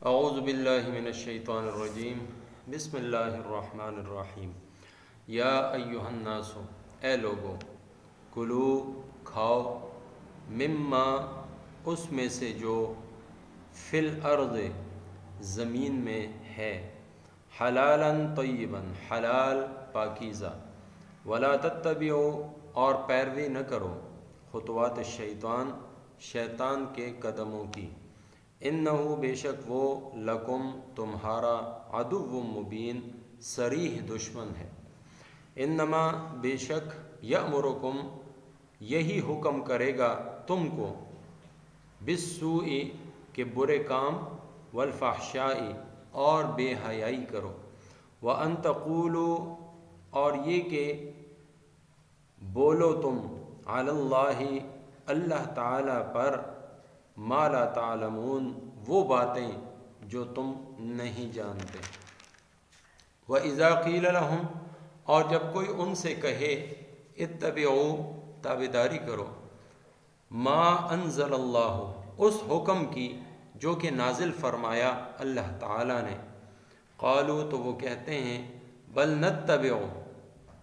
اعوذ باللہ من الشیطان الرجیم بسم اللہ الرحمن الرحیم یا ایہا الناس اے لوگو کلو کھاؤ مما اس میں سے جو فی الارض زمین میں ہے حلالا طیبا حلال پاکیزہ ولا تتبعوا اور پیروی نہ کرو خطوات الشیطان شیطان کے قدموں کی انہو بے شک وہ لکم تمہارا عدو مبین صریح دشمن ہے انما بے شک یأمرکم یہی حکم کرے گا تم کو بالسوء کہ برے کام والفحشاء اور بے حیائی کرو وان تقولوا اور یہ کہ بولو تم علی اللہ اللہ تعالی پر ما لا تعلمون وہ باتیں جو تم نہیں جانتے وَإِذَا قِيلَ لَهُمْ اور جب کوئی ان سے کہے اتبعوا تابعداری کرو ما انزل اللہ اس حکم کی جو کہ نازل فرمایا اللہ تعالی نے قالوا تو وہ کہتے ہیں بل نتبع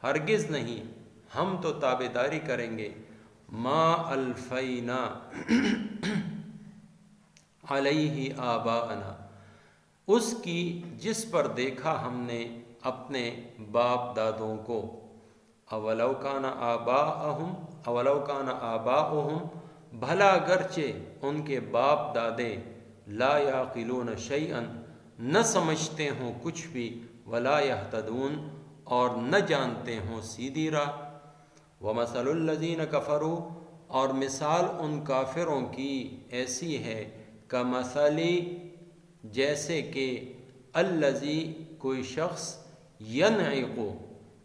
ہرگز نہیں ہم تو تابعداری کریں گے ما الفینا علیہ آباءنا اس کی جس پر دیکھا ہم نے اپنے باپ دادوں کو اولو کان آباؤہم بھلا اگرچہ ان کے باپ دادے لا یعقلون شیئا نہ سمجھتے ہوں کچھ بھی ولا یہتدون اور نہ جانتے ہوں سیدھی راہ ومثل الذین کفروا اور مثال ان کافروں کی ایسی ہے کمثلی جیسے کہ الذی کوئی شخص ینعق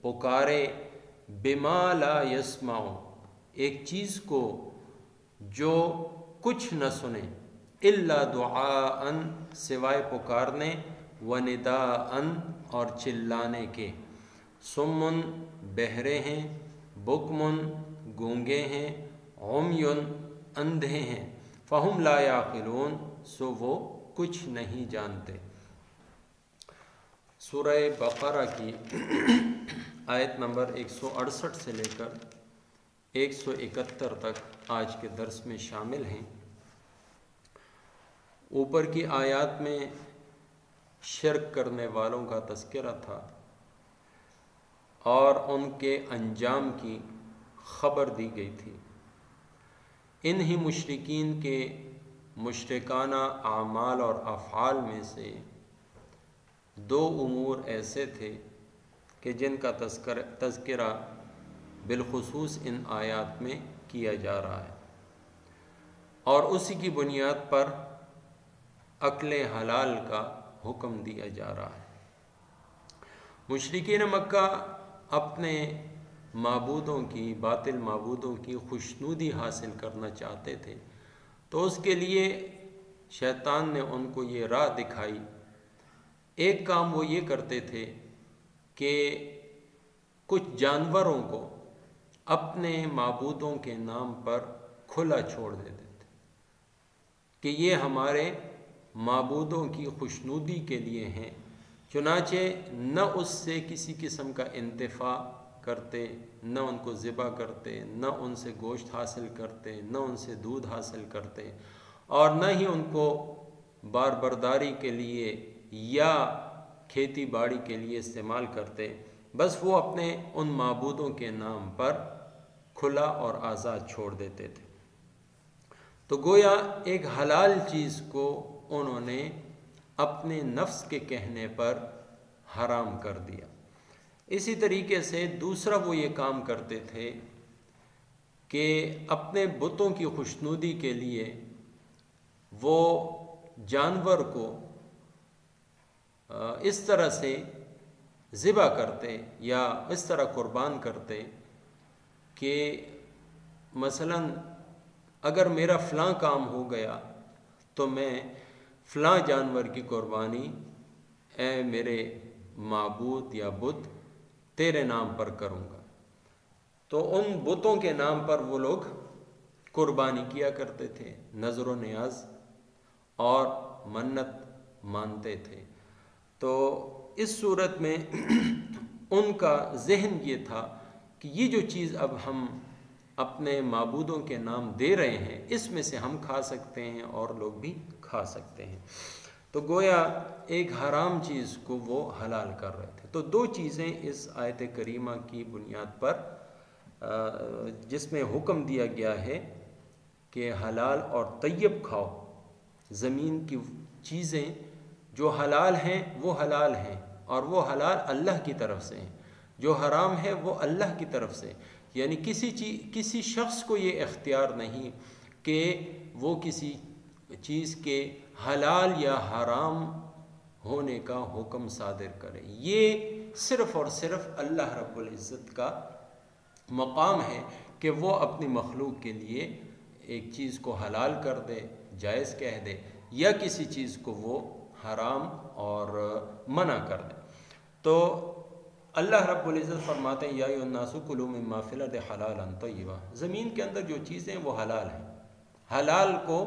پکارے بما لا یسمع ایک چیز کو جو کچھ نہ سنے الا دعاء سوائے پکارنے ونداء اور چلانے کے سمن بہرے ہیں بکمن گونگے ہیں عمیٌ اندھے ہیں فہم لا یعقلون سو وہ کچھ نہیں جانتے۔ سورہ بقرہ کی آیت نمبر 168 سے لے کر 171 تک آج کے درس میں شامل ہیں۔ اوپر کی آیات میں شرک کرنے والوں کا تذکرہ تھا اور ان کے انجام کی خبر دی گئی تھی۔ انہی مشرکین کے مشرکانہ اعمال اور افعال میں سے دو امور ایسے تھے کہ جن کا تذکرہ بالخصوص ان آیات میں کیا جا رہا ہے اور اسی کی بنیاد پر اکل حلال کا حکم دیا جا رہا ہے۔ مشرکین مکہ اپنے معبودوں کی باطل معبودوں کی خوشنودی حاصل کرنا چاہتے تھے، تو اس کے لیے شیطان نے ان کو یہ راہ دکھائی۔ ایک کام وہ یہ کرتے تھے کہ کچھ جانوروں کو اپنے معبودوں کے نام پر کھلا چھوڑ دیتے تھے کہ یہ ہمارے معبودوں کی خوشنودی کے لیے ہیں، چنانچہ نہ اس سے کسی قسم کا انتفاع کرتے، نہ ان کو ذبح کرتے، نہ ان سے گوشت حاصل کرتے، نہ ان سے دودھ حاصل کرتے، اور نہ ہی ان کو بار برداری کے لیے یا کھیتی باڑی کے لیے استعمال کرتے، بس وہ اپنے ان معبودوں کے نام پر کھلا اور آزاد چھوڑ دیتے تھے۔ تو گویا ایک حلال چیز کو انہوں نے اپنے نفس کے کہنے پر حرام کر دیا۔ اسی طریقے سے دوسرا وہ یہ کام کرتے تھے کہ اپنے بتوں کی خوشنودی کے لیے وہ جانور کو اس طرح سے ذبح کرتے یا اس طرح قربان کرتے کہ مثلا اگر میرا فلاں کام ہو گیا تو میں فلاں جانور کی قربانی اے میرے معبود یا بت تیرے نام پر کروں گا۔ تو ان بتوں کے نام پر وہ لوگ قربانی کیا کرتے تھے، نظر و نیاز اور منت مانتے تھے۔ تو اس صورت میں ان کا ذہن یہ تھا کہ یہ جو چیز اب ہم اپنے معبودوں کے نام دے رہے ہیں اس میں سے ہم کھا سکتے ہیں اور لوگ بھی کھا سکتے ہیں، تو گویا ایک حرام چیز کو وہ حلال کر رہے تھے۔ تو دو چیزیں اس آیت کریمہ کی بنیاد پر جس میں حکم دیا گیا ہے کہ حلال اور طیب کھاؤ، زمین کی چیزیں جو حلال ہیں وہ حلال ہیں اور وہ حلال اللہ کی طرف سے ہیں، جو حرام ہے وہ اللہ کی طرف سے، یعنی کسی شخص کو یہ اختیار نہیں کہ وہ کسی چیز کے حلال یا حرام ہونے کا حکم صادر کرے۔ یہ صرف اور صرف اللہ رب العزت کا مقام ہے کہ وہ اپنی مخلوق کے لیے ایک چیز کو حلال کر دے، جائز کہہ دے، یا کسی چیز کو وہ حرام اور منع کر دے۔ تو اللہ رب العزت فرماتے ہیں یا ایھا الناس کلوا مما فی الارض حلالا طیبا، زمین کے اندر جو چیزیں وہ حلال ہیں، حلال کو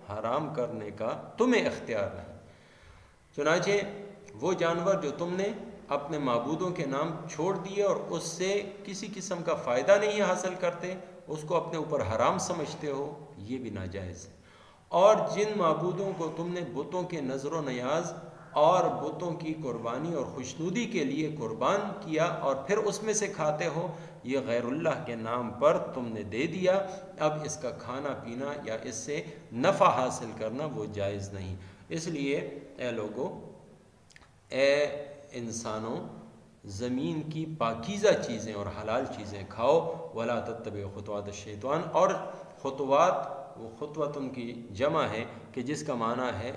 حرام کرنے کا تمہیں اختیار نہیں۔ چنانچہ وہ جانور جو تم نے اپنے معبودوں کے نام چھوڑ دیے اور اس سے کسی قسم کا فائدہ نہیں حاصل کرتے، اس کو اپنے اوپر حرام سمجھتے ہو، یہ بھی ناجائز ہے۔ اور جن معبودوں کو تم نے بتوں کے نظر و نیاز اور بتوں کی قربانی اور خوشنودی کے لیے قربان کیا اور پھر اس میں سے کھاتے ہو، یہ غیر اللہ کے نام پر تم نے دے دیا، اب اس کا کھانا پینا یا اس سے نفع حاصل کرنا وہ جائز نہیں۔ اس لیے اے لوگو، اے انسانوں، زمین کی پاکیزہ چیزیں اور حلال چیزیں کھاؤ، ولا تتبعوا خطوات الشیطان، اور خطوات وہ خطوت ان کی جمع ہے کہ جس کا معنی ہے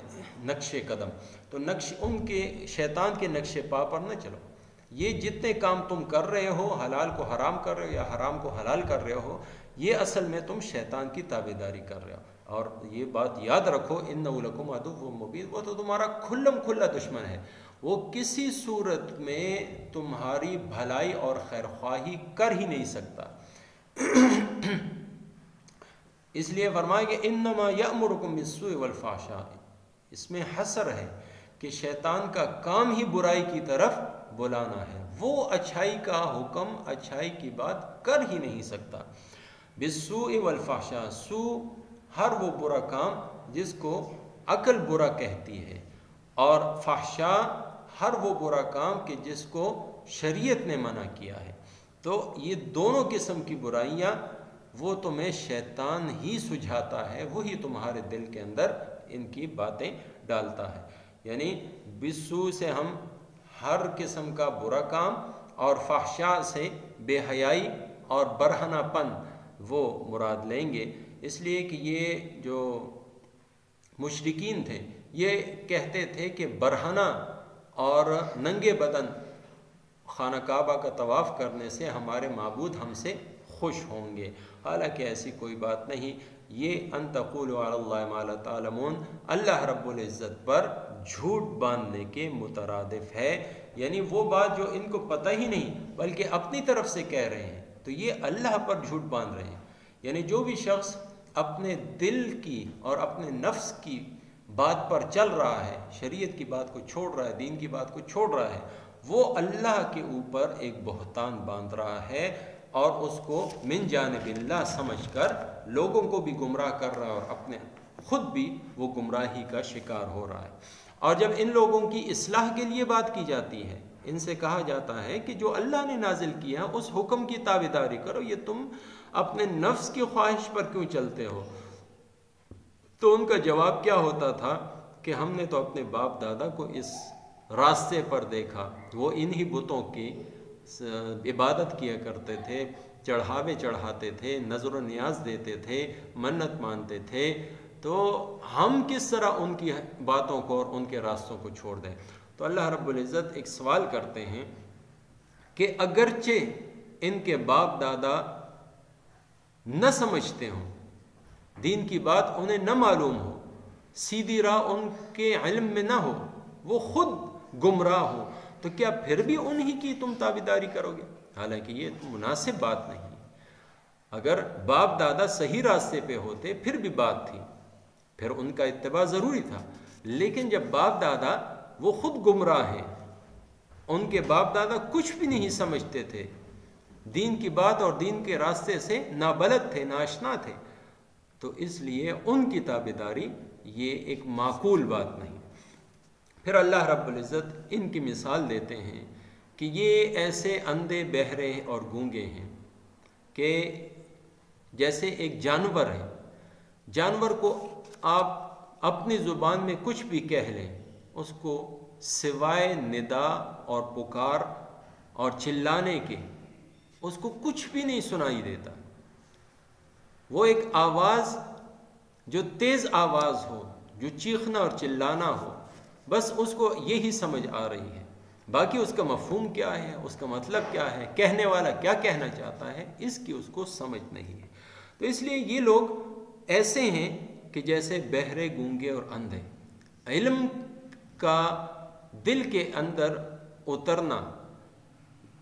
نقش قدم، تو ان کے شیطان کے نقش پا پر نہ چلو۔ یہ جتنے کام تم کر رہے ہو، حلال کو حرام کر رہے ہو یا حرام کو حلال کر رہے ہو، یہ اصل میں تم شیطان کی تابعداری کر رہے ہو۔ اور یہ بات یاد رکھو، انہ لکم عدو مبین، وہ تو تمہارا کھلم کھلا دشمن ہے، وہ کسی صورت میں تمہاری بھلائی اور خیر خواہی کر ہی نہیں سکتا۔ اس لیے فرمایا کہ انما یأمرکم بالسوء والفحشاء، اس میں حصر ہے کہ شیطان کا کام ہی برائی کی طرف بلانا ہے، وہ اچھائی کا حکم، اچھائی کی بات کر ہی نہیں سکتا۔ بالسوء والفحشاء، سوء ہر وہ برا کام جس کو عقل برا کہتی ہے، اور فحشاء ہر وہ برا کام کہ جس کو شریعت نے منع کیا ہے۔ تو یہ دونوں قسم کی برائیاں وہ تمہیں شیطان ہی سجھاتا ہے، وہی تمہارے دل کے اندر ان کی باتیں ڈالتا ہے۔ یعنی بالسوء سے ہم ہر قسم کا برا کام، اور فحشاء سے بے حیائی اور برہنہ پن وہ مراد لیں گے، اس لیے کہ یہ جو مشرکین تھے یہ کہتے تھے کہ برہنہ اور ننگے بدن خانہ کعبہ کا طواف کرنے سے ہمارے معبود ہم سے خوش ہوں گے، حالانکہ ایسی کوئی بات نہیں۔ یہ ان تقولوا علی اللہ ما لا تعلمون، اللہ رب العزت پر جھوٹ باندھنے کے مترادف ہے، یعنی وہ بات جو ان کو پتہ ہی نہیں بلکہ اپنی طرف سے کہہ رہے ہیں، تو یہ اللہ پر جھوٹ باندھ رہے ہیں۔ یعنی جو بھی شخص اپنے دل کی اور اپنے نفس کی بات پر چل رہا ہے، شریعت کی بات کو چھوڑ رہا ہے، دین کی بات کو چھوڑ رہا ہے، وہ اللہ کے اوپر ایک بہتان باندھ رہا ہے اور اس کو من جانب اللہ سمجھ کر لوگوں کو بھی گمراہ کر رہا ہے اور اپنے خود بھی وہ گمراہی کا شکار ہو رہا ہے۔ اور جب ان لوگوں کی اصلاح کے لیے بات کی جاتی ہے، ان سے کہا جاتا ہے کہ جو اللہ نے نازل کیا اس حکم کی تابعداری کرو، یہ تم اپنے نفس کی خواہش پر کیوں چلتے ہو؟ تو ان کا جواب کیا ہوتا تھا کہ ہم نے تو اپنے باپ دادا کو اس راستے پر دیکھا، وہ انہی بتوں کی عبادت کیا کرتے تھے، چڑھاوے چڑھاتے تھے، نظر و نیاز دیتے تھے، منت مانتے تھے، تو ہم کس طرح ان کی باتوں کو اور ان کے راستوں کو چھوڑ دیں؟ تو اللہ رب العزت ایک سوال کرتے ہیں کہ اگرچہ ان کے باپ دادا نہ سمجھتے ہوں، دین کی بات انہیں نہ معلوم ہو، سیدھی راہ ان کے علم میں نہ ہو، وہ خود گمراہ ہو، تو کیا پھر بھی انہی کی تم تابعداری کرو گے؟ حالانکہ یہ مناسب بات نہیں۔ اگر باپ دادا صحیح راستے پہ ہوتے پھر بھی بات تھی، پھر ان کا اتباع ضروری تھا، لیکن جب باپ دادا وہ خود گمراہ ہیں، ان کے باپ دادا کچھ بھی نہیں سمجھتے تھے، دین کی بات اور دین کے راستے سے نابلد تھے، ناشنا تھے، تو اس لیے ان کی تابعداری یہ ایک معقول بات نہیں۔ پھر اللہ رب العزت ان کی مثال دیتے ہیں کہ یہ ایسے اندھے، بہرے اور گونگے ہیں کہ جیسے ایک جانور ہے، جانور کو آپ اپنی زبان میں کچھ بھی کہہ لیں، اس کو سوائے ندا اور پکار اور چلانے کے اس کو کچھ بھی نہیں سنائی دیتا۔ وہ ایک آواز جو تیز آواز ہو، جو چیخنا اور چلانا ہو، بس اس کو یہی سمجھ آ رہی ہے، باقی اس کا مفہوم کیا ہے، اس کا مطلب کیا ہے، کہنے والا کیا کہنا چاہتا ہے، اس کی اس کو سمجھ نہیں ہے۔ تو اس لیے یہ لوگ ایسے ہیں کہ جیسے بہرے، گونگے اور اندھے۔ علم کا دل کے اندر اترنا،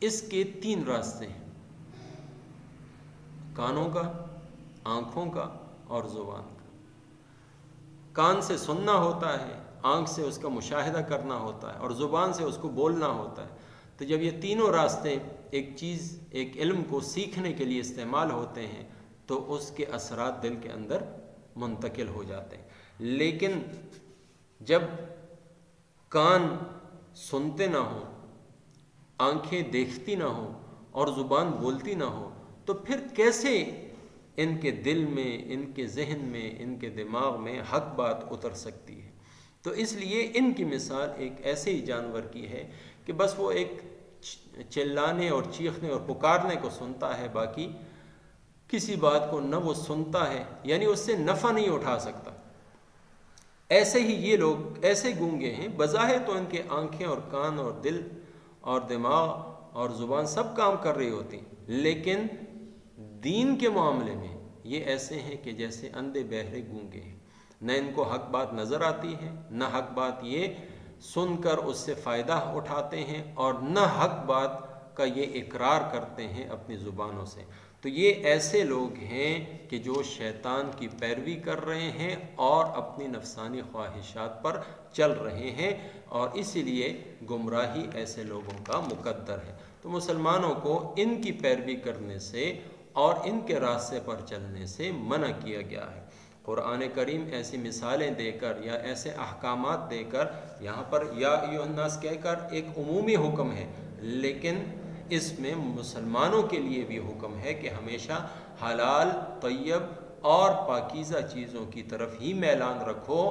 اس کے 3 راستے ہیں: کانوں کا، آنکھوں کا اور زبان کا۔ کان سے سننا ہوتا ہے، آنکھ سے اس کا مشاہدہ کرنا ہوتا ہے اور زبان سے اس کو بولنا ہوتا ہے۔ تو جب یہ تینوں راستے ایک چیز، ایک علم کو سیکھنے کے لیے استعمال ہوتے ہیں تو اس کے اثرات دل کے اندر منتقل ہو جاتے ہیں۔ لیکن جب کان سنتے نہ ہوں، آنکھیں دیکھتی نہ ہوں اور زبان بولتی نہ ہو، تو پھر کیسے ان کے دل میں، ان کے ذہن میں، ان کے دماغ میں حق بات اتر سکتی ہے؟ تو اس لیے ان کی مثال ایک ایسے ہی جانور کی ہے کہ بس وہ ایک چلانے اور چیخنے اور پکارنے کو سنتا ہے، باقی کسی بات کو نہ وہ سنتا ہے، یعنی اس سے نفع نہیں اٹھا سکتا۔ ایسے ہی یہ لوگ ایسے گونگے ہیں، بظاہر تو ان کے آنکھیں اور کان اور دل اور دماغ اور زبان سب کام کر رہی ہوتی ہیں، لیکن دین کے معاملے میں یہ ایسے ہیں کہ جیسے اندھے، بہرے، گونگے ہیں۔ نہ ان کو حق بات نظر آتی ہے، نہ حق بات یہ سن کر اس سے فائدہ اٹھاتے ہیں، اور نہ حق بات کا یہ اقرار کرتے ہیں اپنی زبانوں سے۔ تو یہ ایسے لوگ ہیں کہ جو شیطان کی پیروی کر رہے ہیں اور اپنی نفسانی خواہشات پر چل رہے ہیں، اور اسی لیے گمراہی ایسے لوگوں کا مقدر ہے۔ تو مسلمانوں کو ان کی پیروی کرنے سے اور ان کے راستے پر چلنے سے منع کیا گیا ہے۔ قرآن کریم ایسی مثالیں دے کر یا ایسے احکامات دے کر، یہاں پر یا ایھا الناس کہہ کر ایک عمومی حکم ہے، لیکن اس میں مسلمانوں کے لیے بھی حکم ہے کہ ہمیشہ حلال، طیب اور پاکیزہ چیزوں کی طرف ہی میلان رکھو،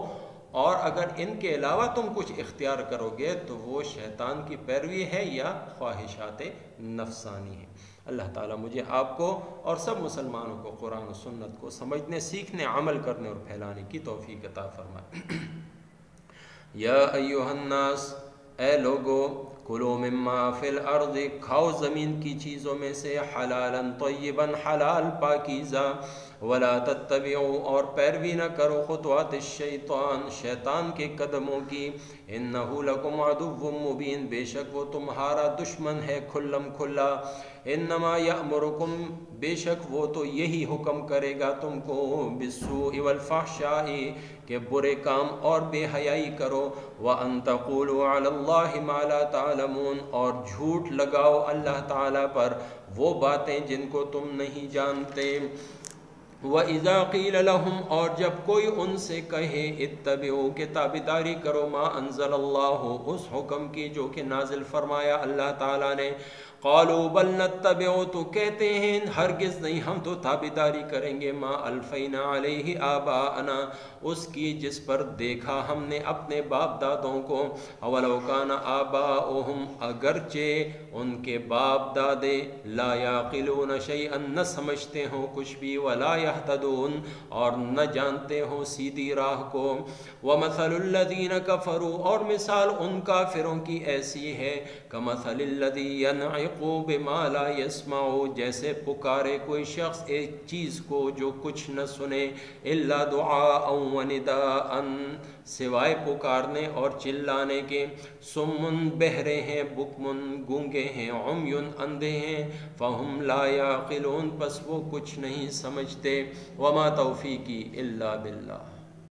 اور اگر ان کے علاوہ تم کچھ اختیار کرو گے تو وہ شیطان کی پیروی ہے یا خواہشات نفسانی ہے۔ اللہ تعالیٰ مجھے، آپ کو اور سب مسلمانوں کو قرآن و سنت کو سمجھنے، سیکھنے، عمل کرنے اور پھیلانے کی توفیق عطا فرمائے۔ یا ایھا الناس، اے لوگو، کلوا مما فی الارض، کھاؤ زمین کی چیزوں میں سے، حلالا طیبا، حلال پاکیزہ، ولا تتبعوا، اور پیروی نہ کرو، خطوات الشیطان، شیطان کے قدموں کی، انہ لکم عدو مبین، بے شک وہ تمہارا دشمن ہے کھلم کھلا، انما یأمرکم، بے شک وہ تو یہی حکم کرے گا تم کو، بالسوء والفحشاء، کہ برے کام اور بے حیائی کرو، وَأَن تَقُولُوا عَلَى اللَّهِ مَا لَا تَعْلَمُونَ، اور جھوٹ لگاؤ اللہ تعالیٰ پر وہ باتیں جن کو تم نہیں جانتے۔ وَإِذَا قِيلَ لَهُمْ، اور جب کوئی ان سے کہے، اتبعوا، کہ تابعداری کرو، ما انزل اللہ، اس حکم کی جو کہ نازل فرمایا اللہ تعالیٰ نے، قالوا بل نتبع، تو کہتے ہیں ہرگز نہیں، ہم تو تابعداری کریں گے، ما الفینا علیہ آباءنا، اس کی جس پر دیکھا ہم نے اپنے باپ دادوں کو، اولو کان آباؤہم، اگرچہ ان کے باپ دادے، لا یعقلون شیئا، نہ سمجھتے ہوں کچھ بھی، ولا یہتدون، اور نہ جانتے ہوں سیدھی راہ کو، ومثل الذین کفروا، اور مثال ان کافروں کی ایسی ہے، کمثل الذی ینعق بما لا یسمع، جیسے پکارے کوئی شخص ایک چیز کو جو کچھ نہ سنے، الا دعاء و نداء، سوائے پکارنے اور چلانے کے، سمن، بہرے ہیں، بکمن، گونگے ہیں، عمی، اندھے ہیں، فہم لا یعقلون، پس وہ کچھ نہیں سمجھتے، وما توفیقی الا باللہ۔